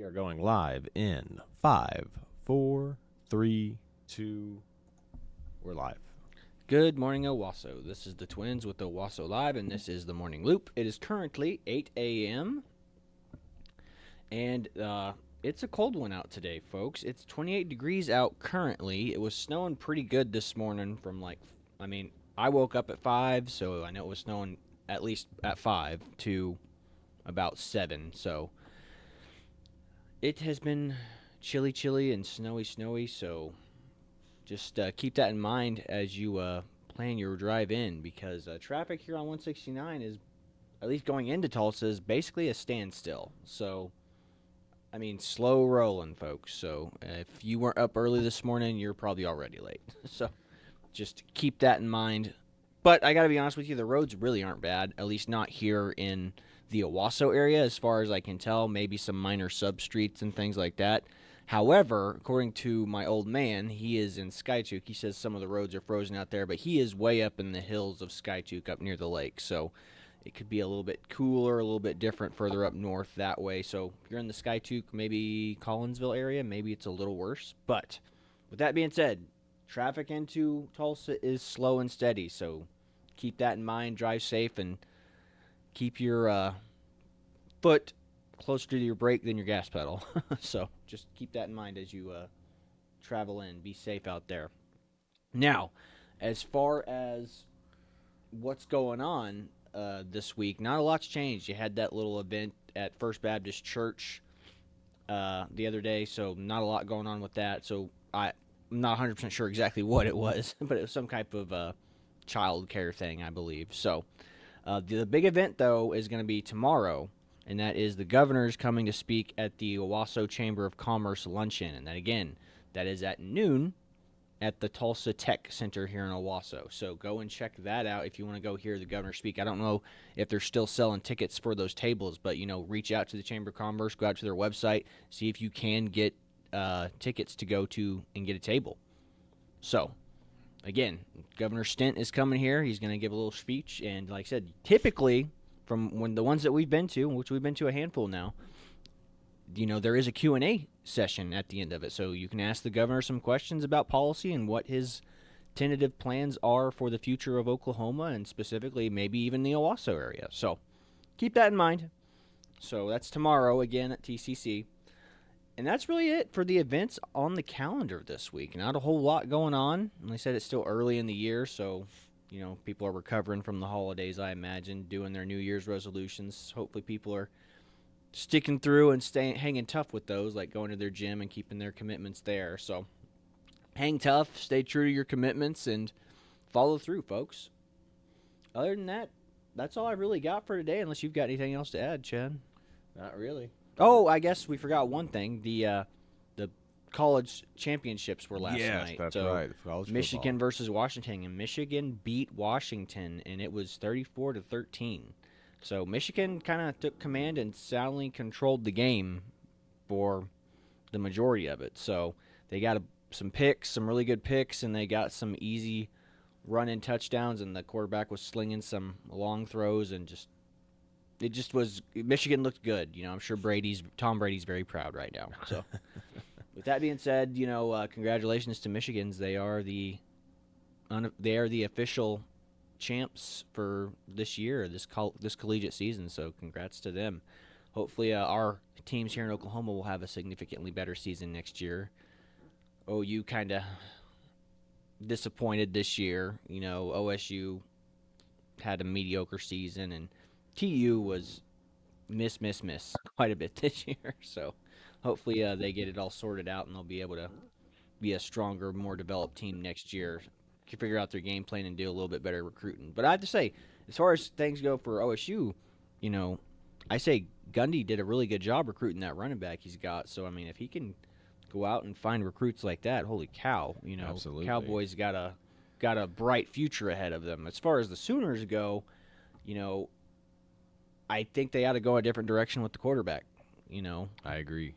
are going live in 5, 4, 3, 2. We're live. Good morning, Owasso. This is the Twins with Owasso Live, and this is the Morning Loop. It is currently 8 a.m., and it's a cold one out today, folks. It's 28 degrees out currently. It was snowing pretty good this morning I woke up at 5, so I know it was snowing at least at 5 to about 7, so it has been chilly and snowy, so just keep that in mind as you plan your drive in, because traffic here on 169 is, at least going into Tulsa, is basically a standstill. So, slow rolling, folks. So, if you weren't up early this morning, you're probably already late. So, just keep that in mind. But I got to be honest with you, the roads really aren't bad, at least not here in the Owasso area, as far as I can tell. Maybe some minor sub-streets and things like that. However, according to my old man, he is in Skiatook. He says some of the roads are frozen out there, but he is way up in the hills of Skiatook up near the lake. So it could be a little bit cooler, a little bit different further up north that way. So if you're in the Skiatook, maybe Collinsville area, maybe it's a little worse. But with that being said, traffic into Tulsa is slow and steady. So keep that in mind. Drive safe and keep your foot closer to your brake than your gas pedal. So just keep that in mind as you travel in. Be safe out there. Now, as far as what's going on this week, not a lot's changed. You had that little event at First Baptist Church the other day, so not a lot going on with that. So I'm not 100% sure exactly what it was, but it was some type of child care thing, I believe. So the big event, though, is going to be tomorrow, and that is the governor's coming to speak at the Owasso Chamber of Commerce luncheon. And that, again, that is at noon at the Tulsa Tech Center here in Owasso. So go and check that out if you want to go hear the governor speak. I don't know if they're still selling tickets for those tables, but, reach out to the Chamber of Commerce, go out to their website, see if you can get tickets to go to and get a table. So, again, Governor Stint is coming here. He's going to give a little speech, and like I said, typically from when the ones that we've been to, which we've been to a handful now, there is a Q&A session at the end of it, so you can ask the governor some questions about policy and what his tentative plans are for the future of Oklahoma, and specifically maybe even the Owasso area. So keep that in mind. So that's tomorrow again at TCC. And that's really it for the events on the calendar this week. Not a whole lot going on. Like I said, it's still early in the year, so people are recovering from the holidays, I imagine, doing their New Year's resolutions. Hopefully people are sticking through and hanging tough with those, like going to their gym and keeping their commitments there. So hang tough, stay true to your commitments, and follow through, folks. Other than that, that's all I really got for today, unless you've got anything else to add, Chad. Not really. Oh, I guess we forgot one thing. The college championships were last night. Yes, that's right. College Michigan football. versus Washington, and Michigan beat Washington, and it was 34-13. So Michigan kind of took command and soundly controlled the game for the majority of it. So they got some picks, some really good picks, and they got some easy run-in touchdowns, and the quarterback was slinging some long throws, and Michigan looked good. I'm sure Tom Brady's very proud right now. So with that being said, congratulations to Michigans. They are the official champs for this year, this collegiate season. So congrats to them. Hopefully our teams here in Oklahoma will have a significantly better season next year. OU kind of disappointed this year. OSU had a mediocre season, and TU was miss quite a bit this year. So hopefully they get it all sorted out, and they'll be able to be a stronger, more developed team next year. Can figure out their game plan and do a little bit better recruiting. But I have to say, as far as things go for OSU, I say Gundy did a really good job recruiting that running back he's got. So, if he can go out and find recruits like that, holy cow, Absolutely. Cowboys got a bright future ahead of them. As far as the Sooners go, I think they ought to go a different direction with the quarterback. I agree.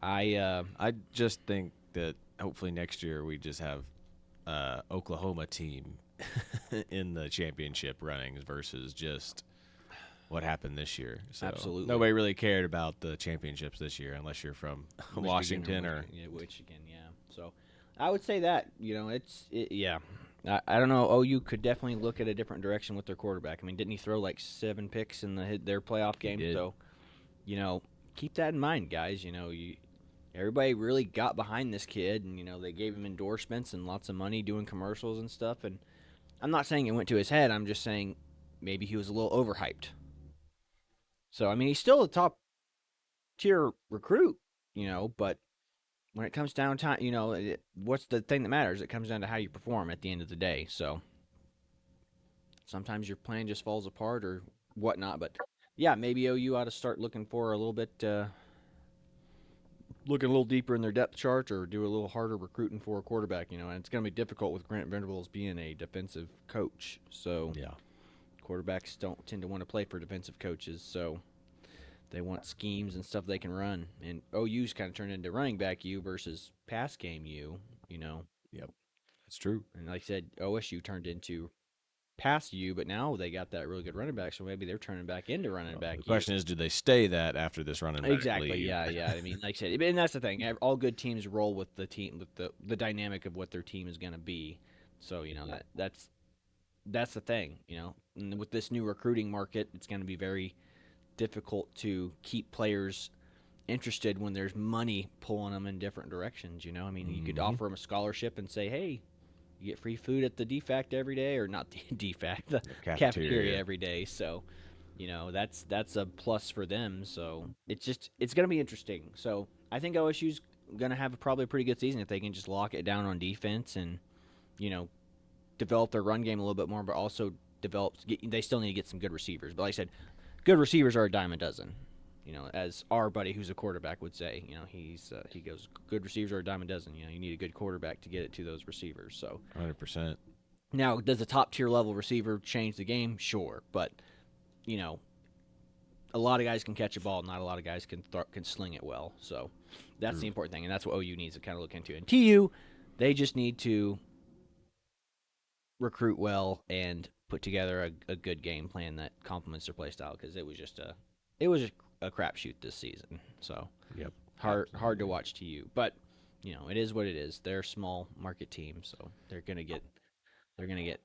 I just think that hopefully next year we just have Oklahoma team in the championship runnings versus just what happened this year. So Absolutely. nobody really cared about the championships this year unless you're from Washington or Michigan, yeah. So I would say that, yeah. I don't know. OU could definitely look at a different direction with their quarterback. I mean, didn't he throw like 7 picks in their playoff game? did. So, keep that in mind, guys. Everybody really got behind this kid, and they gave him endorsements and lots of money doing commercials and stuff. And I'm not saying it went to his head. I'm just saying maybe he was a little overhyped. So I mean, he's still a top tier recruit, but when it comes down to what's the thing that matters? It comes down to how you perform at the end of the day. So sometimes your plan just falls apart or whatnot. But yeah, maybe OU ought to start looking for a little bit, looking a little deeper in their depth chart or do a little harder recruiting for a quarterback. And it's going to be difficult with Grant Venables being a defensive coach. So yeah. quarterbacks don't tend to want to play for defensive coaches. So they want schemes and stuff they can run. And OU's kind of turned into running back U versus pass game U, Yep. That's true. And like I said, OSU turned into pass U, but now they got that really good running back, so maybe they're turning back into running back The question is, do they stay that after this running back Exactly, leave? yeah. I mean, like I said, and that's the thing. All good teams roll with the team, with the dynamic of what their team is going to be. So, that's the thing, And with this new recruiting market, it's going to be very difficult to keep players interested when there's money pulling them in different directions. I mean, you could offer them a scholarship and say, hey, you get free food at the DFAC every day, or not the DFAC, the cafeteria every day. So, that's a plus for them. So it's going to be interesting. So I think OSU's going to have probably a pretty good season if they can just lock it down on defense and, develop their run game a little bit more, but also they still need to get some good receivers. But like I said, good receivers are a dime a dozen. As our buddy who's a quarterback would say, he goes, good receivers are a dime a dozen. You need a good quarterback to get it to those receivers. So 100%. Now, does a top tier level receiver change the game? Sure, but a lot of guys can catch a ball, not a lot of guys can sling it well. So that's the important thing, and that's what OU needs to kind of look into. And TU, they just need to recruit well and put together a good game plan that complements their play style, because it was just a crapshoot this season. So yep, hard to watch TU, but it is what it is. They're a small market team, so they're gonna get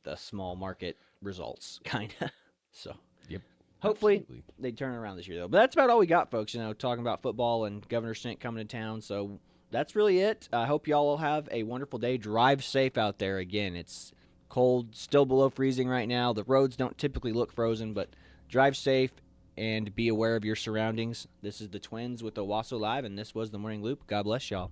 the small market results, kind of. So yep. Hopefully Absolutely. they turn it around this year, though. But that's about all we got, folks. Talking about football and Governor Stint coming to town. So that's really it. I hope y'all will have a wonderful day. Drive safe out there. Again, it's cold, still below freezing right now. The roads don't typically look frozen, but drive safe and be aware of your surroundings. This is the Twins with Owasso Live, and this was the Morning Loop. God bless y'all.